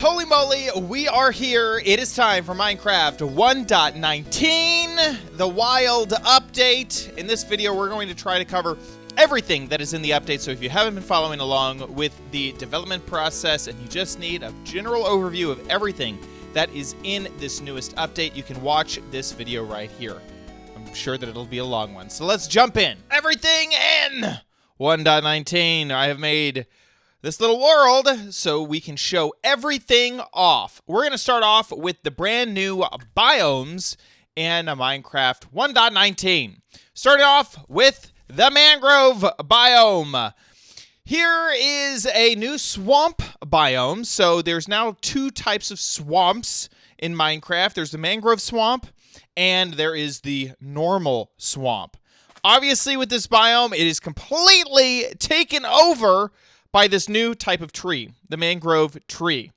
Holy moly, we are here. It is time for Minecraft 1.19, the wild update. In this video, we're going to try to cover everything that is in the update. So if you haven't been following along with the development process and you just need a general overview of everything that is in this newest update, you can watch this video right here. I'm sure that it'll be a long one. So let's jump in. Everything in 1.19. I have made this little world so we can show everything off. We're going to start off with the brand new biomes in Minecraft 1.19. Starting off with the Mangrove biome. Here is a new swamp biome. So there's now two types of swamps in Minecraft. There's the Mangrove Swamp and there is the normal swamp. Obviously with this biome, it is completely taken over by this new type of tree, the mangrove tree.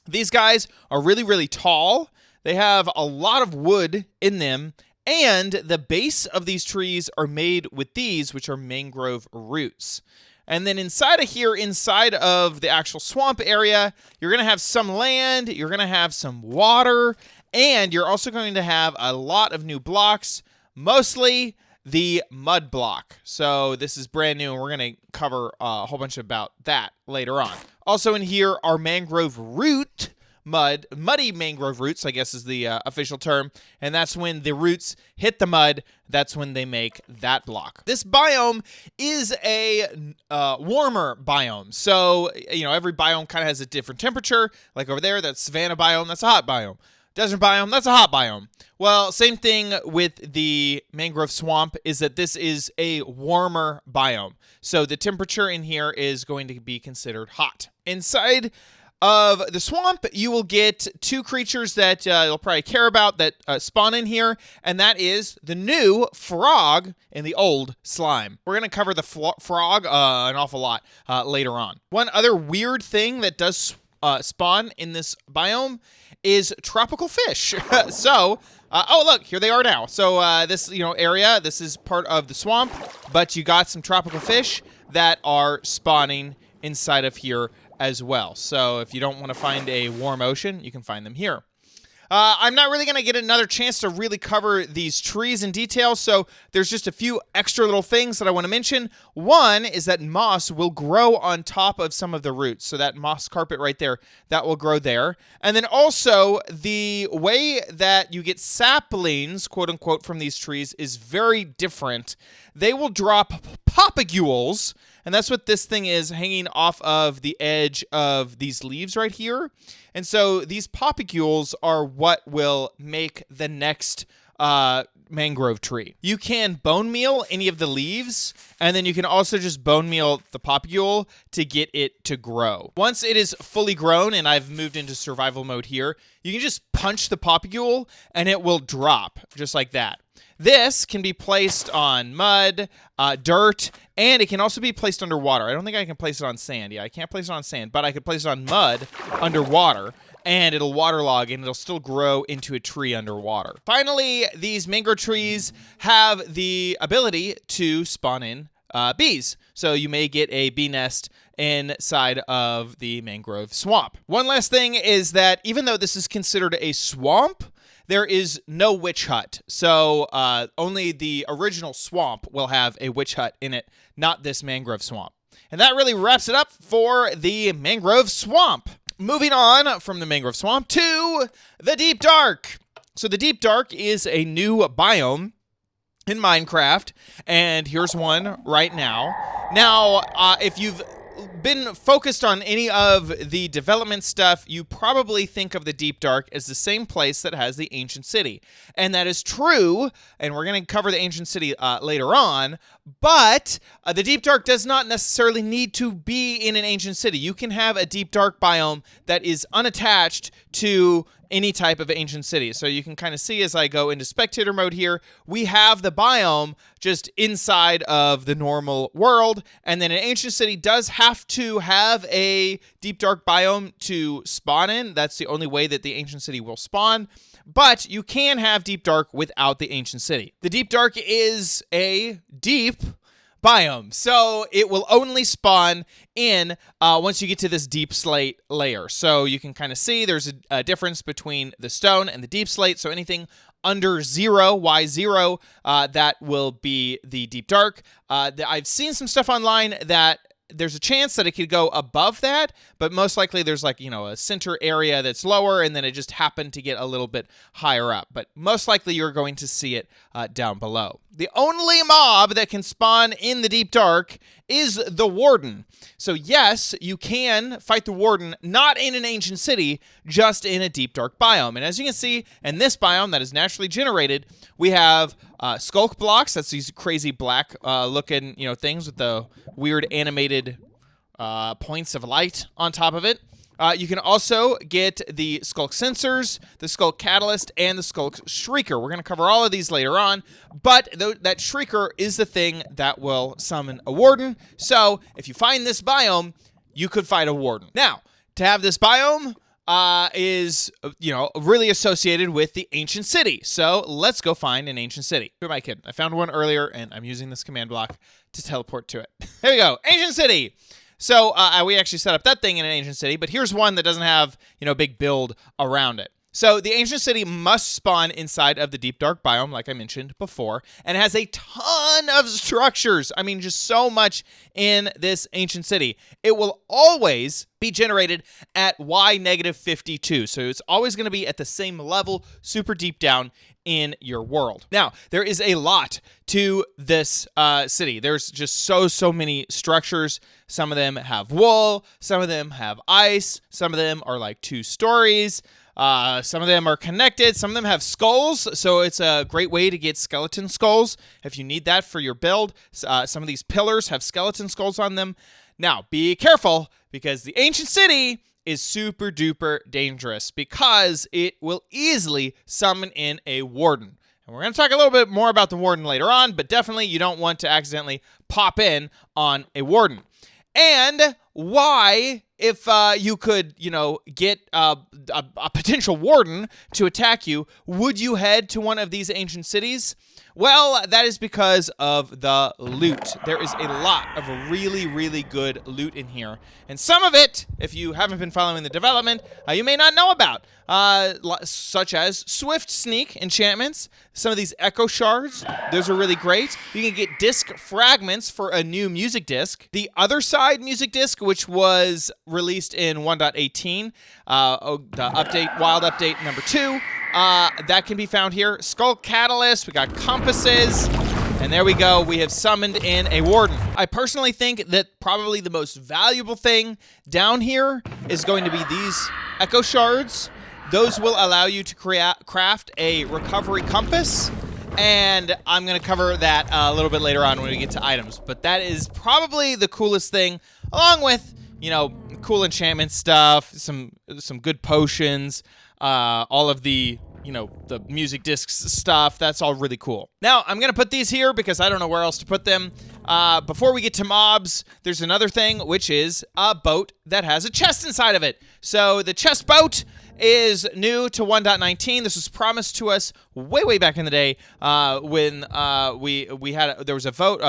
These guys are really, really tall. They have a lot of wood in them, and the base of these trees are made with these, which are mangrove roots. And then inside of here, inside of the actual swamp area, you're going to have some land, you're going to have some water, and you're also going to have a lot of new blocks, mostly the mud block. So this is brand new, and we're going to cover a whole bunch about that later on. Also in here are mangrove root, muddy mangrove roots, I guess is the official term, and that's when the roots hit the mud, that's when they make that block. This biome is a warmer biome. So, you know, every biome kind of has a different temperature. Like over there, that's savanna biome, that's a hot biome. Desert biome, that's a hot biome. Well, same thing with the mangrove swamp is that this is a warmer biome. So the temperature in here is going to be considered hot. Inside of the swamp, you will get two creatures that you'll probably care about that spawn in here, and that is the new frog and the old slime. We're going to cover the frog an awful lot later on. One other weird thing that does spawn in this biome is tropical fish. So, oh look, here they are now. So this area, this is part of the swamp, but you got some tropical fish that are spawning inside of here as well. So if you don't want to find a warm ocean, you can find them here. I'm not really going to get another chance to really cover these trees in detail, so there's just a few extra little things that I want to mention. One is that moss will grow on top of some of the roots, so that moss carpet right there, that will grow there. And then also, the way that you get saplings, quote-unquote, from these trees is very different. They will drop papagules, and that's what this thing is hanging off of the edge of these leaves right here. And so these papagules are what will make the next mangrove tree. You can bone meal any of the leaves, and then you can also just bone meal the papagule to get it to grow. Once it is fully grown, and I've moved into survival mode here, you can just punch the papagule and it will drop just like that. This can be placed on mud, dirt, and it can also be placed underwater. I don't think I can place it on sand. Yeah, I can't place it on sand, but I could place it on mud underwater, and it'll waterlog, and it'll still grow into a tree underwater. Finally, these mangrove trees have the ability to spawn in bees. So you may get a bee nest inside of the mangrove swamp. One last thing is that even though this is considered a swamp, there is no witch hut. So only the original swamp will have a witch hut in it, not this mangrove swamp. And that really wraps it up for the mangrove swamp. Moving on from the mangrove swamp to the deep dark. So the deep dark is a new biome in Minecraft, and here's one right now. Now, if you've been focused on any of the development stuff, you probably think of the Deep Dark as the same place that has the ancient city. And that is true, and we're going to cover the ancient city later on, but the Deep Dark does not necessarily need to be in an ancient city. You can have a Deep Dark biome that is unattached to any type of ancient city. So you can kind of see as I go into spectator mode here, we have the biome just inside of the normal world. And then an ancient city does have to have a deep dark biome to spawn in. That's the only way that the ancient city will spawn. But you can have deep dark without the ancient city. The deep dark is a deep biome. So it will only spawn in once you get to this deep slate layer. So you can kind of see there's a difference between the stone and the deep slate. So anything under 0, Y0, that will be the deep dark. I've seen some stuff online that there's a chance that it could go above that, but most likely there's like, a center area that's lower, and then it just happened to get a little bit higher up. But most likely you're going to see it down below. The only mob that can spawn in the deep dark is the Warden. So yes, you can fight the Warden, not in an ancient city, just in a deep dark biome. And as you can see, in this biome that is naturally generated, we have Sculk blocks. That's these crazy black looking, things with the weird animated points of light on top of it. You can also get the Sculk sensors, the Sculk catalyst, and the Sculk shrieker. We're going to cover all of these later on, but that shrieker is the thing that will summon a Warden. So if you find this biome, you could fight a Warden. Now, to have this biome is, really associated with the ancient city. So let's go find an ancient city. Who am I kidding? I found one earlier, and I'm using this command block to teleport to it. There we go. Ancient city. So we actually set up that thing in an ancient city, but here's one that doesn't have, big build around it. So the ancient city must spawn inside of the deep dark biome, like I mentioned before, and it has a ton of structures. I mean, just so much in this ancient city. It will always be generated at Y-52. So it's always going to be at the same level, super deep down in your world. Now, there is a lot to this city. There's just so many structures. Some of them have wool, some of them have ice, some of them are like 2 stories. Some of them are connected. Some of them have skulls, so it's a great way to get skeleton skulls if you need that for your build. Some of these pillars have skeleton skulls on them. Now, be careful, because the ancient city is super duper dangerous because it will easily summon in a Warden. And we're going to talk a little bit more about the Warden later on, but definitely you don't want to accidentally pop in on a Warden. And why, if you could, get a potential Warden to attack you, would you head to one of these ancient cities? Well, that is because of the loot. There is a lot of really, really good loot in here. And some of it, if you haven't been following the development, you may not know about, such as Swift Sneak enchantments, some of these Echo Shards. Those are really great. You can get disc fragments for a new music disc. The Other Side music disc, which was released in 1.18, the update, wild update number 2, that can be found here. Sculk Catalyst, we got compasses, and there we go. We have summoned in a Warden. I personally think that probably the most valuable thing down here is going to be these Echo Shards. Those will allow you to craft a Recovery Compass, and I'm going to cover that a little bit later on when we get to items. But that is probably the coolest thing, along with, cool enchantment stuff, some good potions, all of the the music discs stuff. That's all really cool. Now, I'm going to put these here because I don't know where else to put them. Before we get to mobs, there's another thing, which is a boat that has a chest inside of it. So the chest boat is new to 1.19. This was promised to us way back in the day when there was a vote.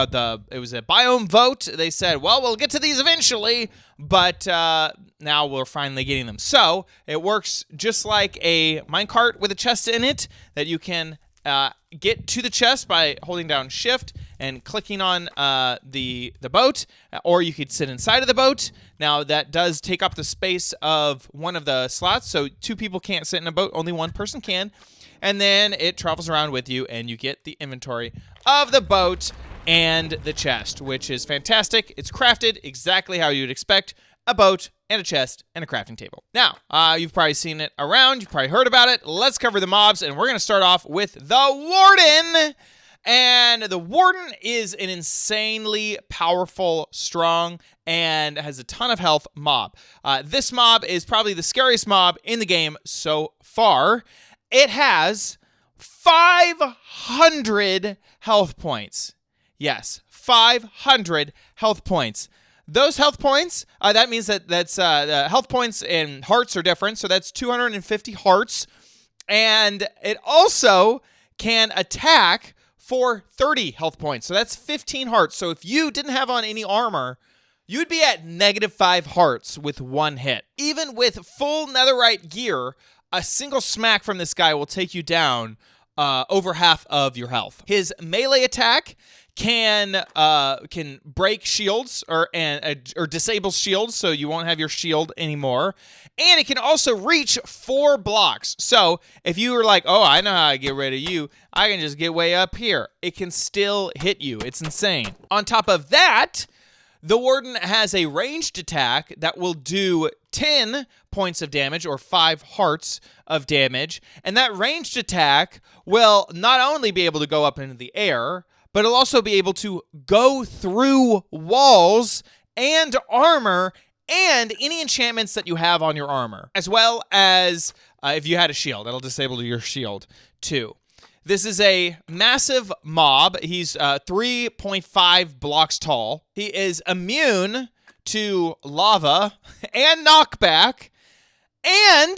It was a biome vote. They said, well, we'll get to these eventually, but now we're finally getting them. So it works just like a minecart with a chest in it that you can get to the chest by holding down shift and clicking on the boat, or you could sit inside of the boat. Now that does take up the space of one of the slots, so 2 people can't sit in a boat, only 1 person can. And then it travels around with you and you get the inventory of the boat and the chest, which is fantastic. It's crafted exactly how you'd expect: a boat and a chest and a crafting table. Now, you've probably seen it around. You've probably heard about it. Let's cover the mobs, and we're going to start off with the Warden. And the Warden is an insanely powerful, strong, and has a ton of health mob. This mob is probably the scariest mob in the game so far. It has 500 health points. Yes, 500 health points. Those health points, that means that's health points and hearts are different, so that's 250 hearts. And it also can attack for 30 health points. So that's 15 hearts. So if you didn't have on any armor, you'd be at -5 hearts with one hit. Even with full netherite gear, a single smack from this guy will take you down over half of your health. His melee attack can break shields or disable shields, so you won't have your shield anymore. And it can also reach 4 blocks. So if you were like, oh, I know how to get rid of you, I can just get way up here. It can still hit you. It's insane. On top of that, the Warden has a ranged attack that will do 10 points of damage, or 5 hearts of damage. And that ranged attack will not only be able to go up into the air, but it'll also be able to go through walls and armor and any enchantments that you have on your armor, as well as if you had a shield, it'll disable your shield too. This is a massive mob. He's 3.5 blocks tall. He is immune to lava and knockback, and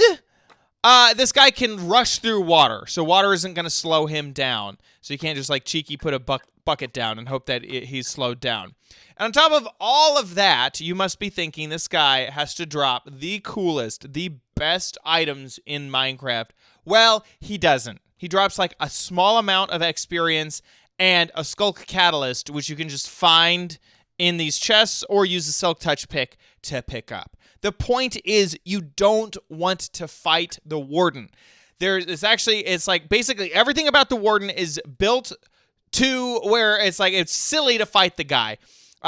this guy can rush through water, so water isn't going to slow him down. So you can't just like cheeky put a bucket down and hope that he's slowed down. And on top of all of that, you must be thinking this guy has to drop the coolest, the best items in Minecraft. Well, he doesn't. He drops like a small amount of experience and a Sculk catalyst, which you can just find in these chests or use the Silk Touch pick to pick up. The point is, you don't want to fight the Warden. It's like basically everything about the Warden is built to where it's like it's silly to fight the guy.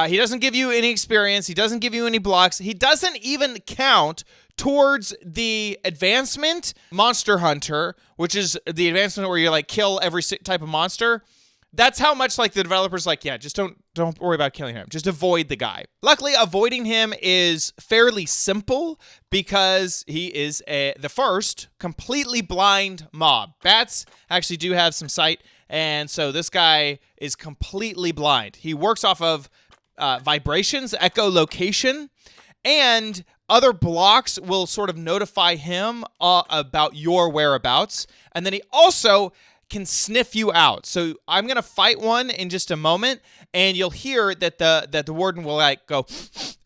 He doesn't give you any experience. He doesn't give you any blocks. He doesn't even count towards the advancement Monster Hunter, which is the advancement where you like kill every type of monster. That's how much like the developers like, yeah, just don't worry about killing him. Just avoid the guy. Luckily, avoiding him is fairly simple because he is the first completely blind mob. Bats actually do have some sight, and so this guy is completely blind. He works off of vibrations, echolocation, and other blocks will sort of notify him about your whereabouts, and then he also can sniff you out. So I'm gonna fight one in just a moment, and you'll hear that the Warden will like go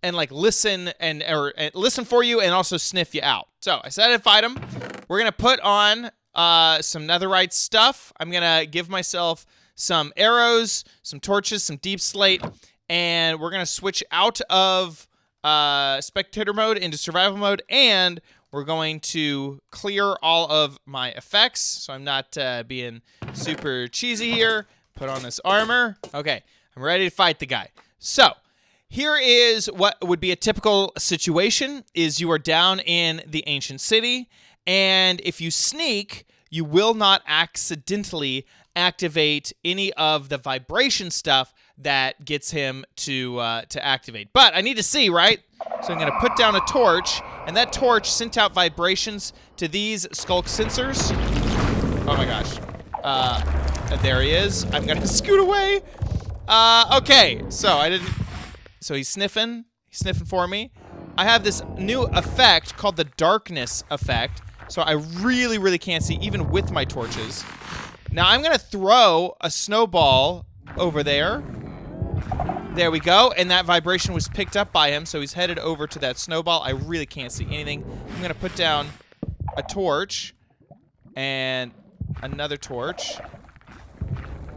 and like listen and listen for you and also sniff you out. So I said I'd fight him. We're gonna put on some netherite stuff. I'm gonna give myself some arrows, some torches, some deep slate, and we're gonna switch out of spectator mode into survival mode, and we're going to clear all of my effects, so I'm not being super cheesy here. Put on this armor. Okay, I'm ready to fight the guy. So, here is what would be a typical situation, is you are down in the ancient city, and if you sneak, you will not accidentally activate any of the vibration stuff that gets him to activate. But I need to see, right? So I'm going to put down a torch, and that torch sent out vibrations to these Sculk sensors. Oh my gosh. There he is. I'm going to scoot away. Okay, so he's sniffing. He's sniffing for me. I have this new effect called the darkness effect, so I really, really can't see, even with my torches. Now I'm going to throw a snowball over there. There we go, and that vibration was picked up by him, so he's headed over to that snowball. I really can't see anything. I'm going to put down a torch and another torch,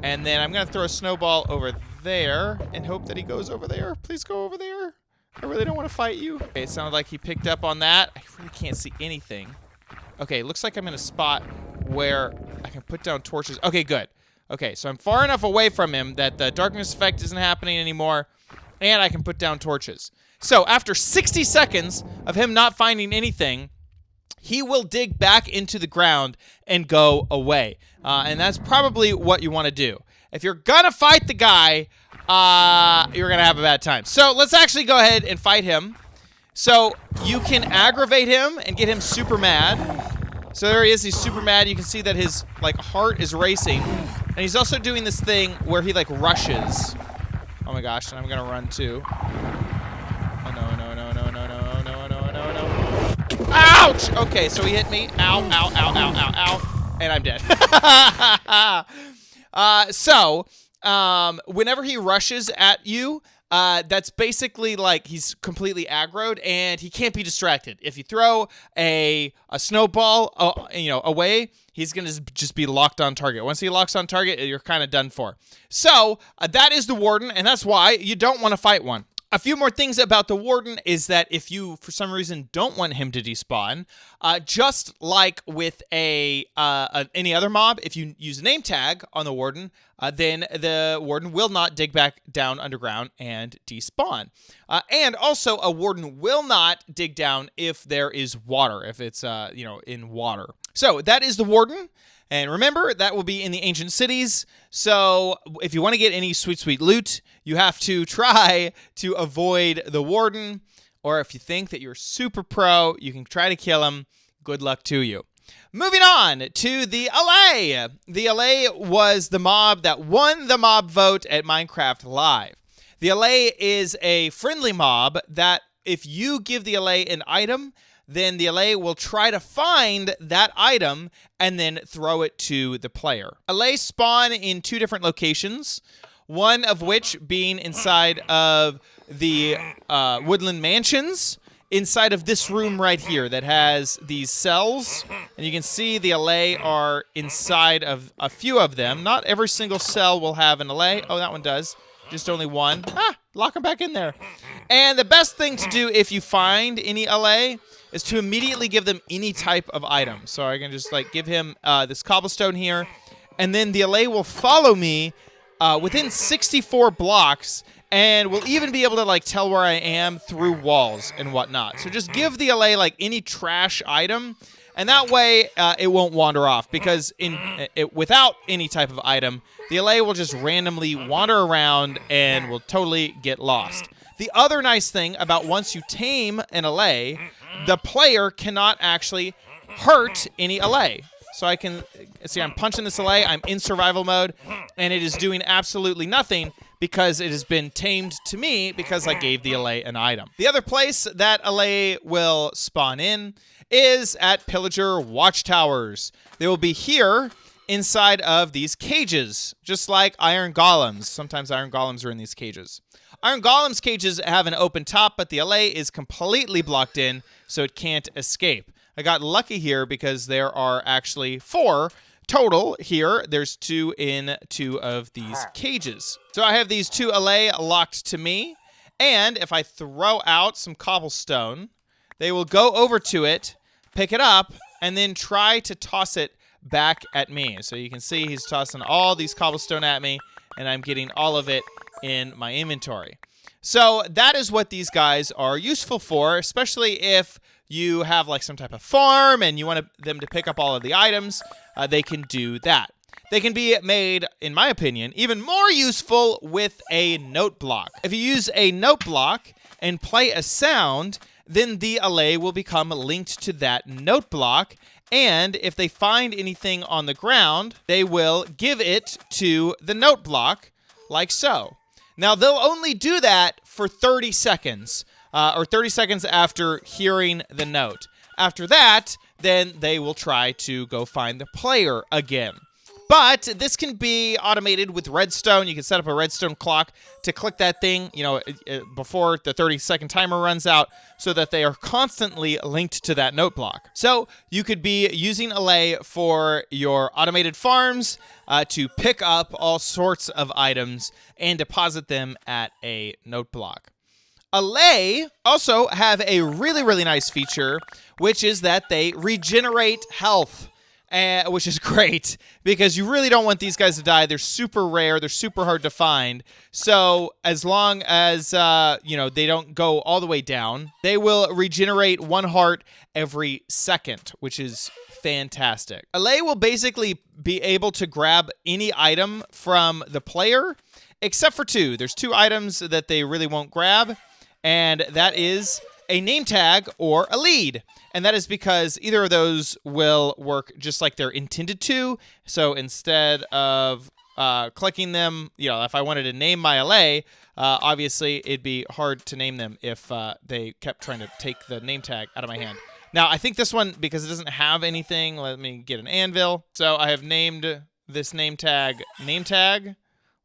and then I'm going to throw a snowball over there and hope that he goes over there. Please go over there. I really don't want to fight you. Okay, it sounded like he picked up on that. I really can't see anything. Okay, looks like I'm in a spot where I can put down torches. Okay, good. Okay, so I'm far enough away from him that the darkness effect isn't happening anymore, and I can put down torches. So after 60 seconds of him not finding anything, he will dig back into the ground and go away. And that's probably what you want to do. If you're gonna fight the guy, you're gonna have a bad time. So let's actually go ahead and fight him. So you can aggravate him and get him super mad. So there he is, he's super mad. You can see that his like heart is racing. And he's also doing this thing where he like rushes. Oh my gosh, and I'm gonna run too. Oh no, no, no, no, no, no, no, no, no, no. Ouch! Okay, so he hit me. Ow, ow, ow, ow, ow, ow. And I'm dead. Whenever he rushes at you, that's basically like he's completely aggroed and he can't be distracted. If you throw a snowball, away, he's going to just be locked on target. Once he locks on target, you're kind of done for. So that is the Warden, and that's why you don't want to fight one. A few more things about the Warden is that if you, for some reason, don't want him to despawn, just like with any other mob, if you use a name tag on the Warden, then the Warden will not dig back down underground and despawn. And also, a Warden will not dig down if there is water, if it's in water. So that is the Warden. And remember, that will be in the ancient cities. So if you want to get any sweet, sweet loot, you have to try to avoid the Warden. Or if you think that you're super pro, you can try to kill him. Good luck to you. Moving on to the Allay. The Allay was the mob that won the mob vote at Minecraft Live. The Allay is a friendly mob that if you give the Allay an item, then the Allay will try to find that item and then throw it to the player. Allay spawn in 2 different locations, one of which being inside of the woodland mansions, inside of this room right here that has these cells. And you can see the Allay are inside of a few of them. Not every single cell will have an Allay. Oh, that one does. Just only one. Lock them back in there. And the best thing to do if you find any Allay is to immediately give them any type of item. So I can just give him this cobblestone here, and then the Allay will follow me within 64 blocks, and will even be able to tell where I am through walls and whatnot. So just give the Allay any trash item, and that way it won't wander off, because without any type of item, the Allay will just randomly wander around and will totally get lost. The other nice thing about once you tame an Allay, the player cannot actually hurt any Allay. So I can see I'm punching this Allay, I'm in survival mode, and it is doing absolutely nothing because it has been tamed to me because I gave the Allay an item. The other place that Allay will spawn in is at Pillager Watchtowers. They will be here inside of these cages, just like iron golems. Sometimes iron golems are in these cages. Iron golems cages have an open top, but the Allay is completely blocked in, so it can't escape. I got lucky here because there are actually 4 total here. There's 2 in 2 of these cages. So I have these 2 Allay locked to me, and if I throw out some cobblestone, they will go over to it, pick it up, and then try to toss it back at me. So you can see he's tossing all these cobblestone at me, and I'm getting all of it in my inventory. So that is what these guys are useful for, especially if you have some type of farm and you want them to pick up all of the items. They can do that. They can be made, in my opinion, even more useful with a note block. If you use a note block and play a sound, then the Allay will become linked to that note block, and if they find anything on the ground, they will give it to the note block, like so. Now, they'll only do that for 30 seconds, or 30 seconds after hearing the note. After that, then they will try to go find the player again. But this can be automated with redstone. You can set up a redstone clock to click that thing, before the 30-second timer runs out, so that they are constantly linked to that note block. So you could be using Allay for your automated farms to pick up all sorts of items and deposit them at a note block. Allay also have a really, really nice feature, which is that they regenerate health. Which is great, because you really don't want these guys to die. They're super rare. They're super hard to find. So as long as, they don't go all the way down, they will regenerate 1 heart every second, which is fantastic. Allay will basically be able to grab any item from the player, except for 2. There's 2 items that they really won't grab, and that is a name tag or a lead. And that is because either of those will work just like they're intended to. So instead of clicking them, if I wanted to name my Allay, obviously it'd be hard to name them if they kept trying to take the name tag out of my hand. Now, I think this one, because it doesn't have anything, let me get an anvil. So I have named this name tag.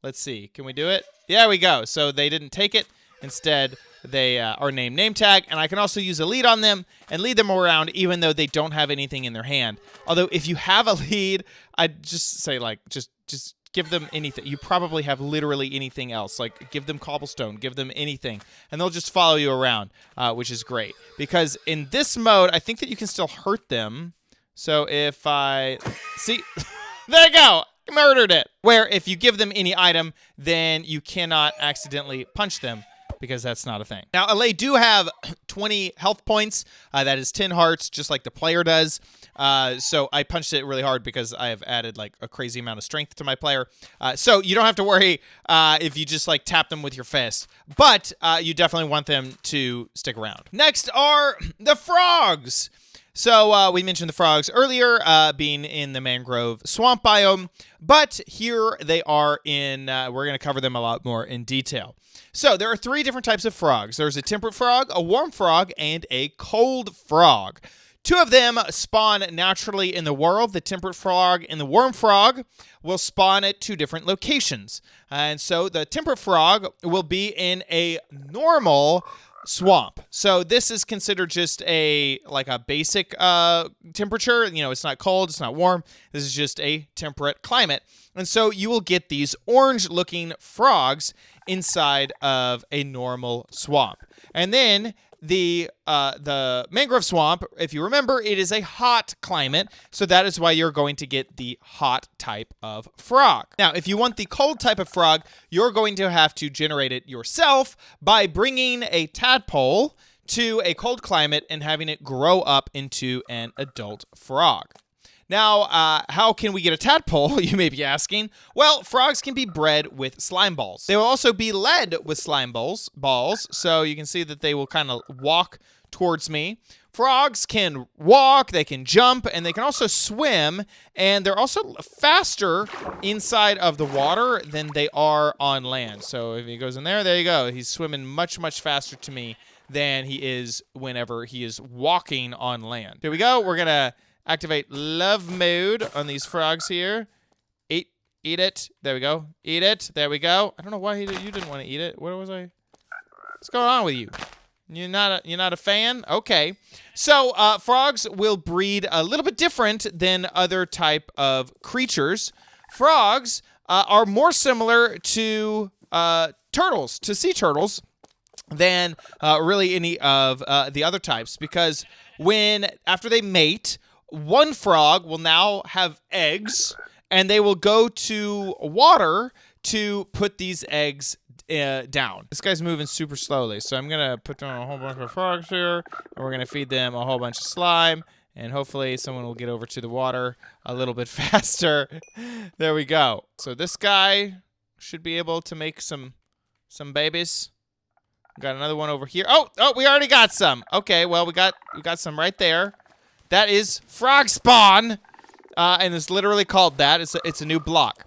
Let's see. Can we do it? Yeah, we go. So they didn't take it. Instead, they are named name tag, and I can also use a lead on them and lead them around even though they don't have anything in their hand. Although if you have a lead, I'd just say, like, just give them anything. You probably have literally anything else. Like, give them cobblestone, give them anything, and they'll just follow you around, which is great. Because in this mode, I think that you can still hurt them. So if I... See? There you go! Murdered it! Where if you give them any item, then you cannot accidentally punch them, because that's not a thing. Now, Allay do have 20 health points. That is 10 hearts, just like the player does. So I punched it really hard because I have added like a crazy amount of strength to my player. So you don't have to worry if you just like tap them with your fist. But you definitely want them to stick around. Next are the frogs. So we mentioned the frogs earlier being in the Mangrove Swamp biome. But here they are in, we're going to cover them a lot more in detail. So there are 3 different types of frogs. There's a temperate frog, a warm frog, and a cold frog. 2 of them spawn naturally in the world. The temperate frog and the warm frog will spawn at 2 different locations. And so the temperate frog will be in a normal swamp. So this is considered just a basic temperature. You know, it's not cold, it's not warm. This is just a temperate climate. And so you will get these orange-looking frogs inside of a normal swamp. And then the Mangrove Swamp, if you remember, it is a hot climate, so that is why you're going to get the hot type of frog. Now, if you want the cold type of frog, you're going to have to generate it yourself by bringing a tadpole to a cold climate and having it grow up into an adult frog. Now, how can we get a tadpole, you may be asking? Well, frogs can be bred with slime balls. They will also be led with slime balls, so you can see that they will kind of walk towards me. Frogs can walk, they can jump, and they can also swim, and they're also faster inside of the water than they are on land. So if he goes in there you go. He's swimming much, much faster to me than he is whenever he is walking on land. Here we go. We're going to activate love mode on these frogs here. Eat it. There we go. Eat it. There we go. I don't know why you didn't want to eat it. Where was I? What's going on with you? You're not a fan? Okay. So frogs will breed a little bit different than other type of creatures. Frogs are more similar to turtles, to sea turtles, than really any of the other types, because after they mate, one frog will now have eggs, and they will go to water to put these eggs down. This guy's moving super slowly, so I'm going to put down a whole bunch of frogs here, and we're going to feed them a whole bunch of slime, and hopefully someone will get over to the water a little bit faster. There we go. So this guy should be able to make some babies. Got another one over here. Oh, we already got some. Okay, well, we got some right there. That is frog spawn, and it's literally called that. It's a new block.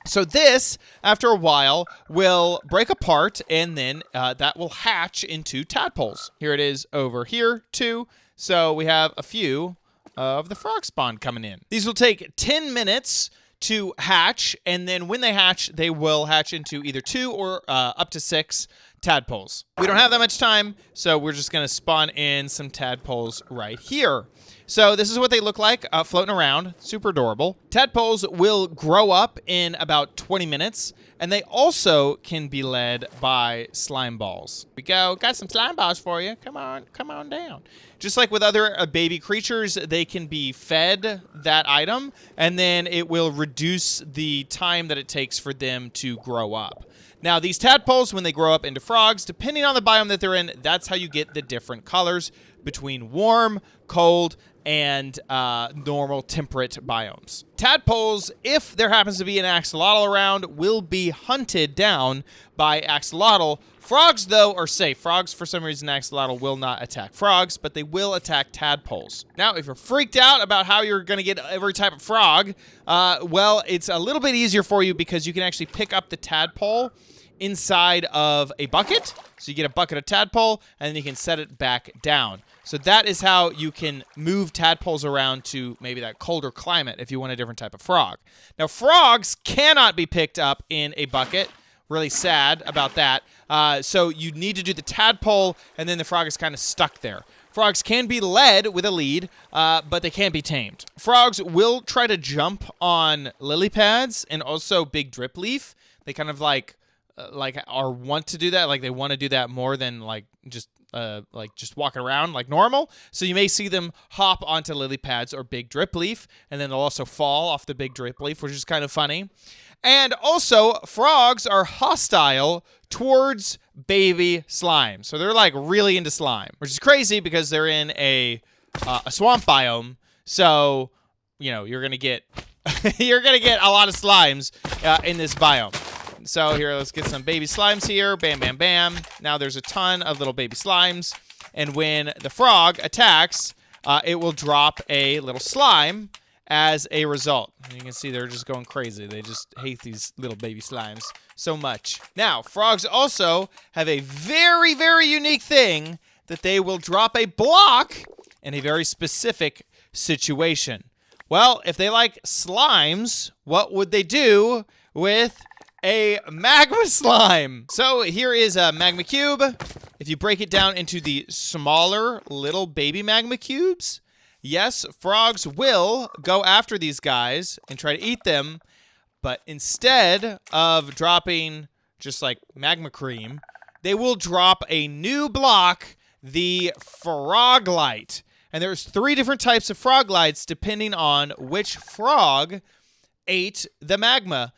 So this, after a while, will break apart, and then that will hatch into tadpoles. Here it is over here, too. So we have a few of the frog spawn coming in. These will take 10 minutes to hatch, and then when they hatch, they will hatch into either 2 or up to 6 tadpoles. We don't have that much time, so we're just going to spawn in some tadpoles right here. So this is what they look like floating around. Super adorable. Tadpoles will grow up in about 20 minutes, and they also can be led by slime balls. Here we go. Got some slime balls for you. Come on down. Just like with other baby creatures, they can be fed that item, and then it will reduce the time that it takes for them to grow up. Now, these tadpoles, when they grow up into frogs, depending on the biome that they're in, that's how you get the different colors between warm, cold, and normal temperate biomes. Tadpoles, if there happens to be an axolotl around, will be hunted down by axolotl. Frogs, though, are safe. Frogs, for some reason, axolotl will not attack frogs, but they will attack tadpoles. Now, if you're freaked out about how you're going to get every type of frog, well, it's a little bit easier for you because you can actually pick up the tadpole inside of a bucket. So you get a bucket of tadpole, and then you can set it back down. So that is how you can move tadpoles around to maybe that colder climate if you want a different type of frog. Now, frogs cannot be picked up in a bucket. Really sad about that. So you need to do the tadpole, and then the frog is kind of stuck there. Frogs can be led with a lead, but they can't be tamed. Frogs will try to jump on lily pads and also big drip leaf. They kind of like want to do that. Like they want to do that more than just walking around like normal. So you may see them hop onto lily pads or big drip leaf, and then they'll also fall off the big drip leaf, which is kind of funny. And also, frogs are hostile towards baby slime. So they're like really into slime, which is crazy because they're in a swamp biome. So, you know, you're going to get you're going to get a lot of slimes in this biome. So here, let's get some baby slimes here. Bam, bam, bam. Now there's a ton of little baby slimes. And when the frog attacks, it will drop a little slime as a result. And you can see they're just going crazy. They just hate these little baby slimes so much. Now, frogs also have a very, very unique thing that they will drop a block in a very specific situation. Well, if they like slimes, what would they do with a magma slime? So here is a magma cube. If you break it down into the smaller little baby magma cubes, yes, frogs will go after these guys and try to eat them, but instead of dropping just like magma cream, they will drop a new block, the Froglight. And there's 3 different types of Froglights depending on which frog ate the magma.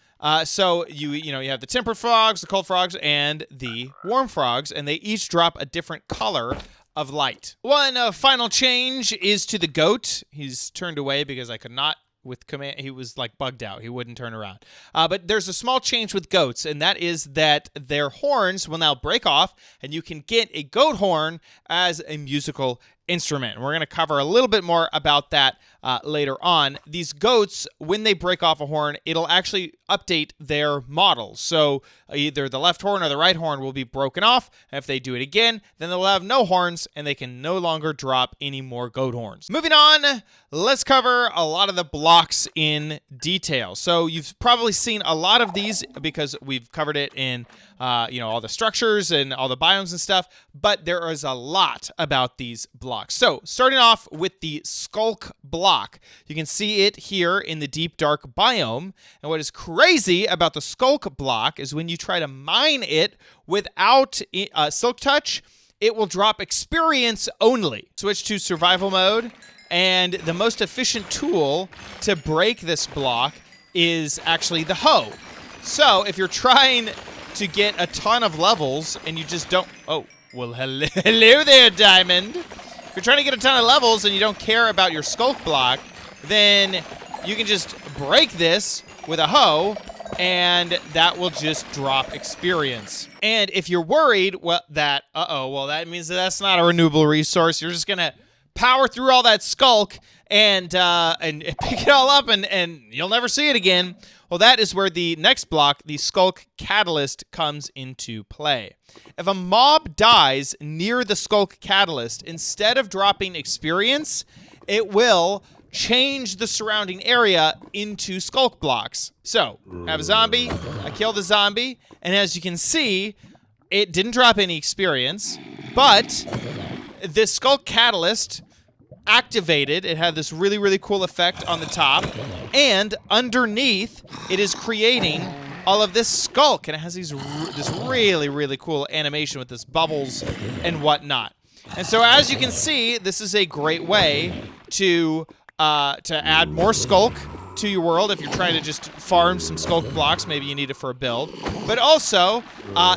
So you have the temperate frogs, the cold frogs, and the warm frogs, and they each drop a different color of light. One final change is to the goat. He's turned away because I could not with command. He was like bugged out. He wouldn't turn around. But there's a small change with goats, and that is that their horns will now break off, and you can get a goat horn as a musical instrument. We're going to cover a little bit more about that later on. These goats, when they break off a horn, it'll actually update their models. So either the left horn or the right horn will be broken off. And if they do it again, then they'll have no horns and they can no longer drop any more goat horns. Moving on, let's cover a lot of the blocks in detail. So you've probably seen a lot of these because we've covered it in all the structures and all the biomes and stuff, but there is a lot about these blocks. So starting off with the Sculk block, you can see it here in the deep dark biome. And what is crazy about the Sculk block is when you try to mine it without Silk Touch, it will drop experience only. Switch to survival mode, and the most efficient tool to break this block is actually the hoe. So if you're trying to get a ton of levels and you just don't... Oh, well, hello there, Diamond. If you're trying to get a ton of levels and you don't care about your Sculk block, then you can just break this with a hoe, and that will just drop experience. And if you're worried, that means that's not a renewable resource. You're just going to power through all that Sculk and pick it all up, and you'll never see it again. Well, that is where the next block, the Sculk Catalyst, comes into play. If a mob dies near the Sculk Catalyst, instead of dropping experience, it will change the surrounding area into Sculk blocks. So, I have a zombie, I kill the zombie, and as you can see, it didn't drop any experience, but the Sculk Catalyst activated. It had this really, really cool effect on the top, and underneath, it is creating all of this Sculk, and it has this really, really cool animation with this bubbles and whatnot. And so, as you can see, this is a great way to add more Sculk to your world if you're trying to just farm some Sculk blocks. Maybe you need it for a build. But also,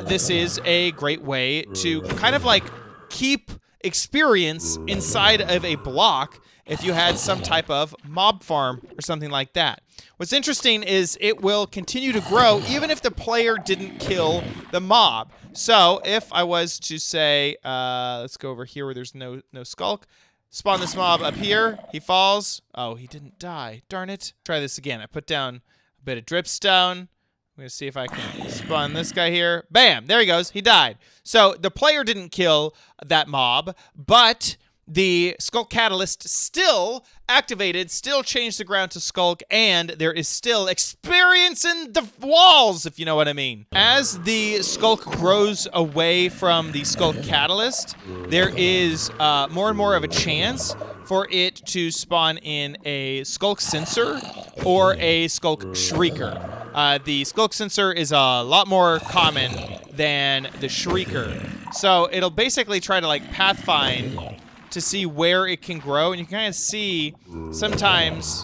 this is a great way to kind of like keep experience inside of a block if you had some type of mob farm or something like that. What's interesting is it will continue to grow even if the player didn't kill the mob. So if I was to say, let's go over here where there's no Sculk, spawn this mob up here, he falls. Oh, he didn't die. Darn it. Try this again. I put down a bit of dripstone. I'm going to see if I can spawn this guy here. Bam! There he goes. He died. So the player didn't kill that mob, but the Sculk Catalyst still activated, still changed the ground to Sculk, and there is still experience in the walls, if you know what I mean. As the Sculk grows away from the Sculk Catalyst, there is more and more of a chance for it to spawn in a Sculk Sensor or a Sculk Shrieker. The Sculk Sensor is a lot more common than the Shrieker. So it'll basically try to like pathfind to see where it can grow, and you can kind of see sometimes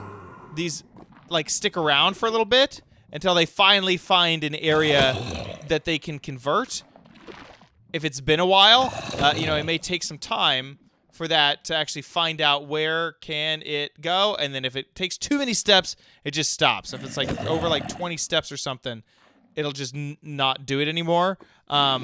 these like stick around for a little bit until they finally find an area that they can convert. If it's been a while, you know, it may take some time for that to actually find out where can it go, and then if it takes too many steps, it just stops. If it's like over like 20 steps or something, it'll just not do it anymore. There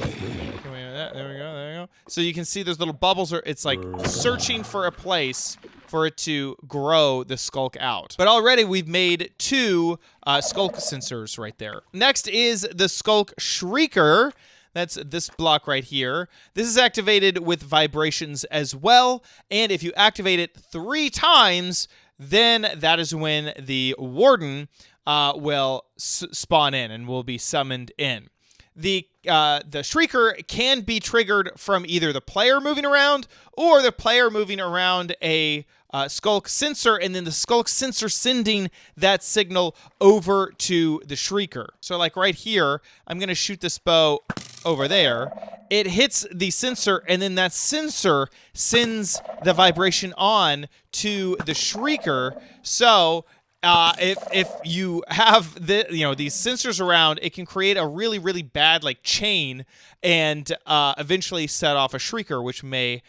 we go. So you can see those little bubbles are, it's like searching for a place for it to grow the Sculk out. But already we've made 2 Sculk sensors right there. Next is the Sculk Shrieker. That's this block right here. This is activated with vibrations as well. And if you activate it 3 times, then that is when the Warden will spawn in and will be summoned in. The Shrieker can be triggered from either the player moving around or the player moving around a Sculk Sensor, and then the Sculk Sensor sending that signal over to the Shrieker. So like right here, I'm going to shoot this bow over there. It hits the sensor, and then that sensor sends the vibration on to the Shrieker. So if you have these sensors around, it can create a really, really bad like chain and eventually set off a Shrieker, which may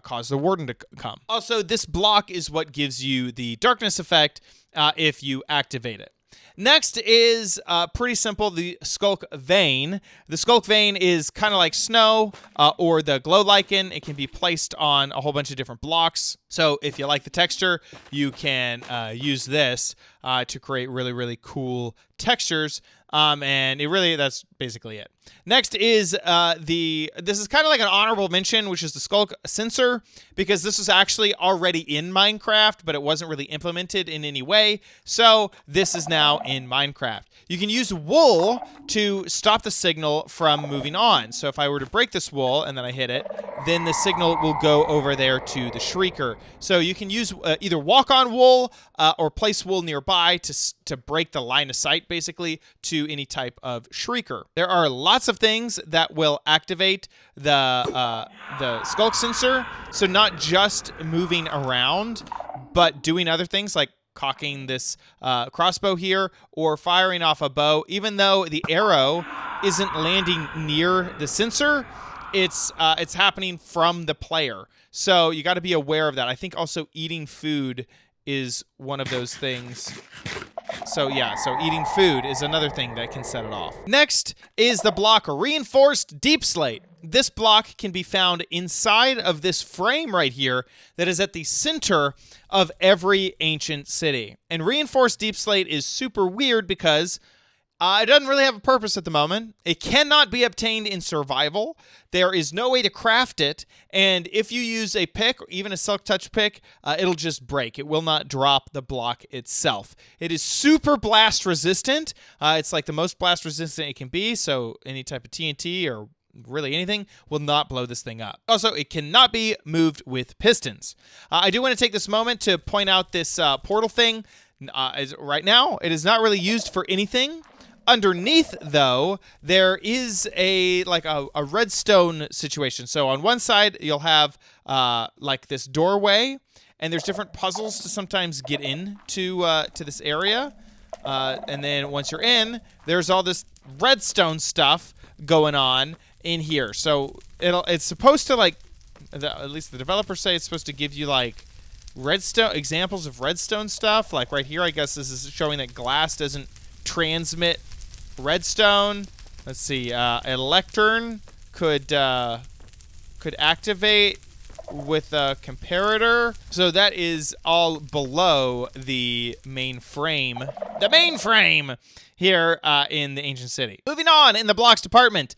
cause the Warden to come. Also, this block is what gives you the darkness effect if you activate it. Next is pretty simple, the Sculk Vein. The Sculk Vein is kind of like snow or the glow lichen. It can be placed on a whole bunch of different blocks. So if you like the texture, you can use this to create really, really cool textures. And that's basically it. Next is this is kind of like an honorable mention, which is the Sculk Sensor, because this was actually already in Minecraft, but it wasn't really implemented in any way. So this is now in Minecraft. You can use wool to stop the signal from moving on. So if I were to break this wool and then I hit it, then the signal will go over there to the Shrieker. So you can use either walk on wool or place wool nearby to break the line of sight, basically, to any type of Shrieker. There are lots of things that will activate the Sculk Sensor. So not just moving around, but doing other things like cocking this crossbow here or firing off a bow. Even though the arrow isn't landing near the sensor, it's happening from the player. So you got to be aware of that. I think also eating food is one of those things. So yeah, so eating food is another thing that can set it off. Next is the block Reinforced Deep Slate. This block can be found inside of this frame right here that is at the center of every ancient city. And Reinforced Deep Slate is super weird because it doesn't really have a purpose at the moment. It cannot be obtained in survival. There is no way to craft it. And if you use a pick, or even a Silk Touch pick, it'll just break. It will not drop the block itself. It is super blast resistant. It's like the most blast resistant it can be. So any type of TNT or really anything will not blow this thing up. Also, it cannot be moved with pistons. I do want to take this moment to point out this portal thing. Right now, it is not really used for anything. Underneath, though, there is a redstone situation. So on one side, you'll have like this doorway, and there's different puzzles to sometimes get into to this area. And then once you're in, there's all this redstone stuff going on in here. So it's supposed to at least the developers say it's supposed to give you like redstone examples of redstone stuff. Like right here, I guess this is showing that glass doesn't transmit redstone. Let's see. A lectern could activate with a comparator. So that is all below the main frame. The main frame here in the ancient city. Moving on in the blocks department.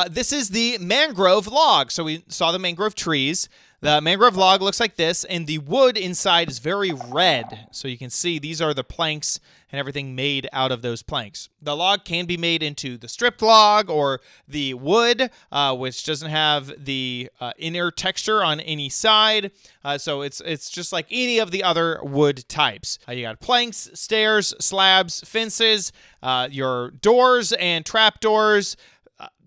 This is the mangrove log. So we saw the mangrove trees. The mangrove log looks like this, and the wood inside is very red. So you can see these are the planks and everything made out of those planks. The log can be made into the stripped log or the wood, which doesn't have the inner texture on any side. So it's just like any of the other wood types. You got planks, stairs, slabs, fences, your doors and trap doors,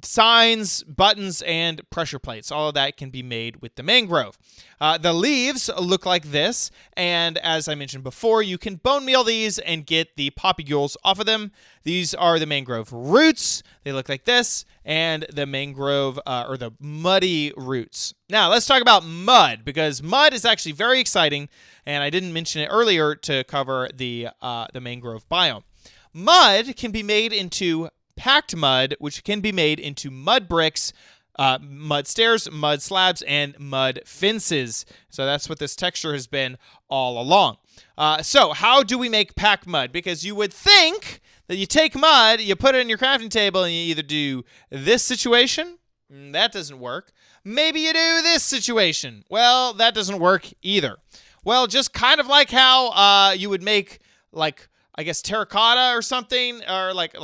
signs, buttons, and pressure plates. All of that can be made with the mangrove. The leaves look like this, and as I mentioned before, you can bone meal these and get the poppules off of them. These are the mangrove roots. They look like this, and the mangrove, or the muddy roots. Now, let's talk about mud, because mud is actually very exciting, and I didn't mention it earlier to cover the mangrove biome. Mud can be made into packed mud, which can be made into mud bricks, mud stairs, mud slabs, and mud fences. So that's what this texture has been all along. So how do we make packed mud? Because you would think that you take mud, you put it in your crafting table, and you either do this situation. That doesn't work. Maybe you do this situation. Well, that doesn't work either. Well, just kind of like how you would make, like, I guess terracotta or something, or like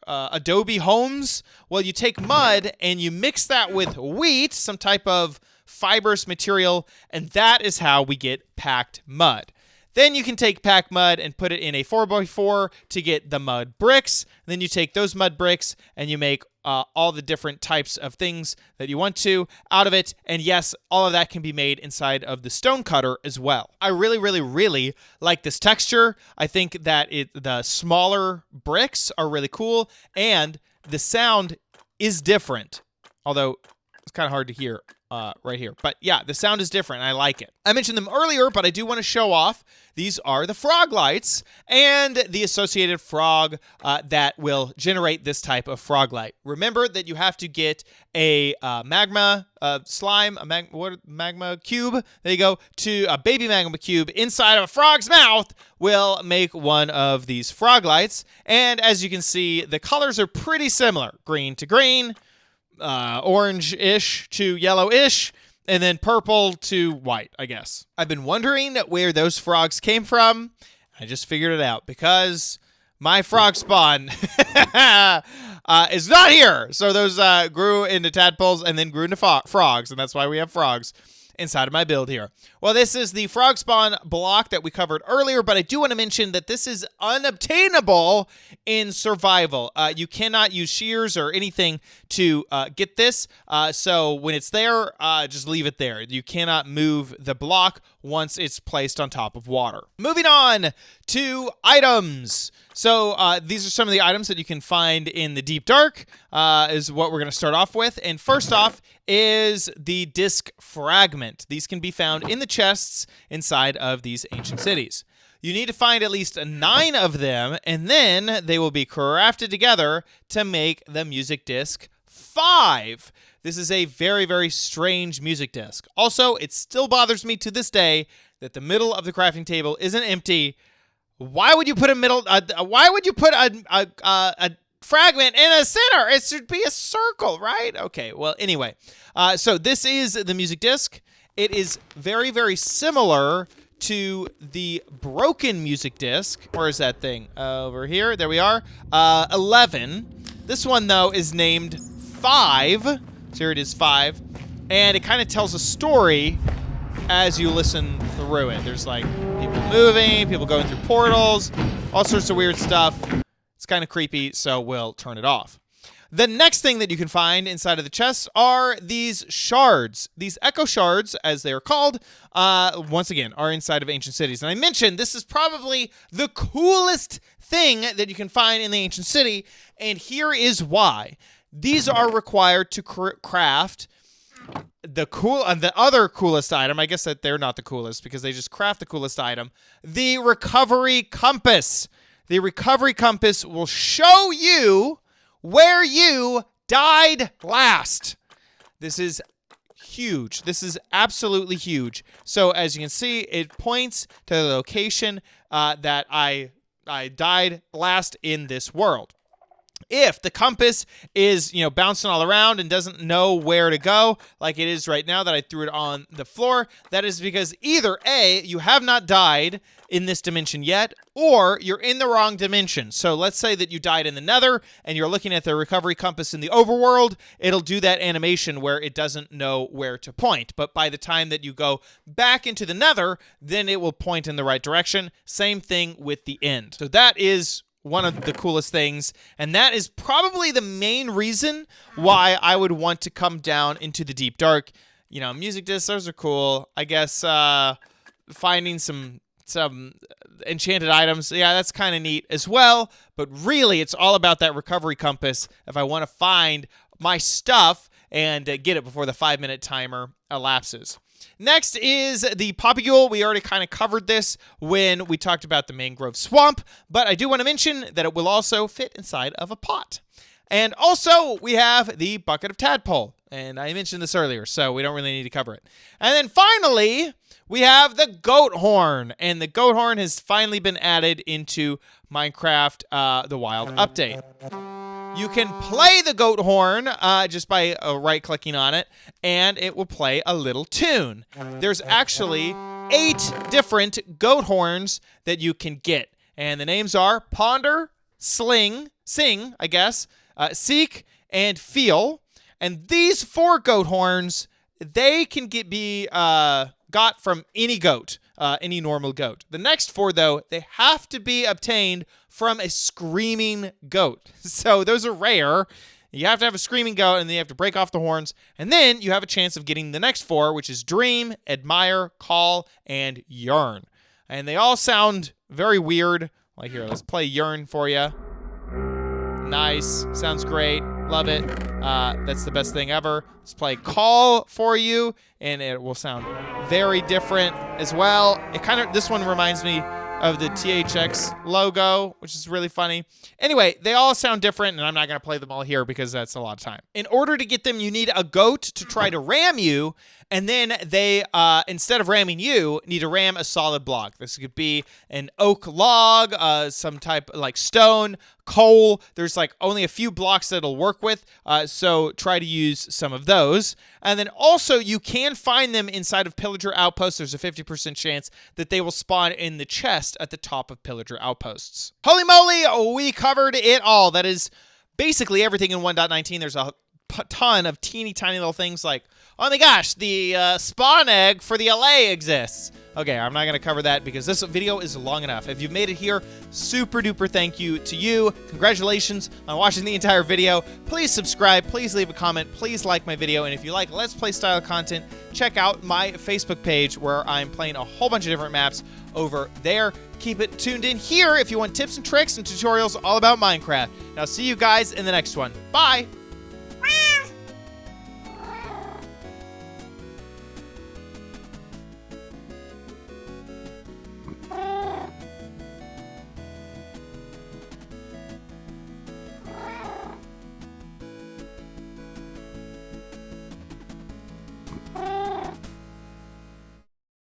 adobe homes. Well, you take mud and you mix that with wheat, some type of fibrous material, and that is how we get packed mud. Then you can take packed mud and put it in a 4x4 to get the mud bricks. Then you take those mud bricks and you make all the different types of things that you want to out of it. And yes, all of that can be made inside of the stone cutter as well. I really, really, really like this texture. I think that the smaller bricks are really cool, and the sound is different, although it's kind of hard to hear right here. But yeah, the sound is different. I like it. I mentioned them earlier, but I do want to show off. These are the Froglights and the associated frog that will generate this type of Froglight. Remember that you have to get a magma slime, a magma cube. There you go. To a baby magma cube inside of a frog's mouth will make one of these Froglights. And as you can see, the colors are pretty similar. Green to green, orange-ish to yellow-ish, and then purple to white, I guess. I've been wondering where those frogs came from. I just figured it out, because my frog spawn is not here. So those grew into tadpoles and then grew into frogs, and that's why we have frogs inside of my build here. Well, this is the frog spawn block that we covered earlier, but I do want to mention that this is unobtainable in survival. You cannot use shears or anything to get this, so when it's there, just leave it there. You cannot move the block once it's placed on top of water. Moving on to items. So these are some of the items that you can find in the deep dark, is what we're going to start off with. And first off is the disc fragment. These can be found in the chests inside of these ancient cities. You need to find at least 9 of them, and then they will be crafted together to make the music disc 5. This is a very, very strange music disc. Also, it still bothers me to this day that the middle of the crafting table isn't empty. Why would you put why would you put a fragment in a center? It should be a circle, right? Okay, well, anyway. So this is the music disc. It is very, very similar to the broken music disc. Where is that thing? Over here. There we are. 11. This one, though, is named 5. So here it is, 5. And it kind of tells a story as you listen through it. There's like people moving, people going through portals, all sorts of weird stuff. It's kind of creepy, so we'll turn it off. The next thing that you can find inside of the chests are these shards. These echo shards, as they are called, once again, are inside of ancient cities. And I mentioned this is probably the coolest thing that you can find in the ancient city, and here is why. These are required to craft the other coolest item. I guess that they're not the coolest because they just craft the coolest item. The Recovery Compass. The Recovery Compass will show you where you died last. This is huge. This is absolutely huge. So as you can see, it points to the location that I died last in this world. If the compass is, bouncing all around and doesn't know where to go, like it is right now that I threw it on the floor, that is because either A, you have not died in this dimension yet, or you're in the wrong dimension. So let's say that you died in the Nether and you're looking at the recovery compass in the overworld, it'll do that animation where it doesn't know where to point. But by the time that you go back into the Nether, then it will point in the right direction. Same thing with the end. So that is one of the coolest things, and that is probably the main reason why I would want to come down into the deep dark. Music discs, those are cool. I guess finding some enchanted items, yeah, that's kind of neat as well. But really, it's all about that recovery compass if I want to find my stuff and get it before the 5-minute timer elapses. Next is the Popule. We already kind of covered this when we talked about the Mangrove Swamp, but I do want to mention that it will also fit inside of a pot. And also, we have the Bucket of Tadpole, and I mentioned this earlier, so we don't really need to cover it. And then finally, we have the Goat Horn, and the Goat Horn has finally been added into Minecraft, the Wild Update. You can play the Goat Horn just by right-clicking on it, and it will play a little tune. There's actually 8 different Goat Horns that you can get, and the names are Ponder, Sing, I guess, Seek, and Feel. And these 4 Goat Horns, they can be got from any goat. Any normal goat. The next 4, though, they have to be obtained from a screaming goat. So those are rare. You have to have a screaming goat, and then you have to break off the horns. And then you have a chance of getting the next 4, which is Dream, Admire, Call, and Yearn. And they all sound very weird. Like here, let's play Yearn for you. Nice. Sounds great. Love it. That's the best thing ever. Let's play Call for you, and it will sound very different as well. This one reminds me of the THX logo, which is really funny. Anyway, they all sound different, and I'm not going to play them all here because that's a lot of time. In order to get them, you need a goat to try to ram you, and then they, instead of ramming you, need to ram a solid block. This could be an oak log, some type like stone, coal. There's like only a few blocks that it'll work with, so try to use some of those. And then also you can find them inside of pillager outposts. There's a 50% chance that they will spawn in the chest at the top of pillager outposts. Holy moly, we covered it all. That is basically everything in 1.19. There's a ton of teeny tiny little things like, oh my gosh, the spawn egg for the Allay exists. Okay, I'm not going to cover that because this video is long enough. If you've made it here, super duper thank you to you. Congratulations on watching the entire video. Please subscribe, please leave a comment, please like my video, and if you like Let's Play style content, check out my Facebook page where I'm playing a whole bunch of different maps over there. Keep it tuned in here if you want tips and tricks and tutorials all about Minecraft. And I'll see you guys in the next one. Bye!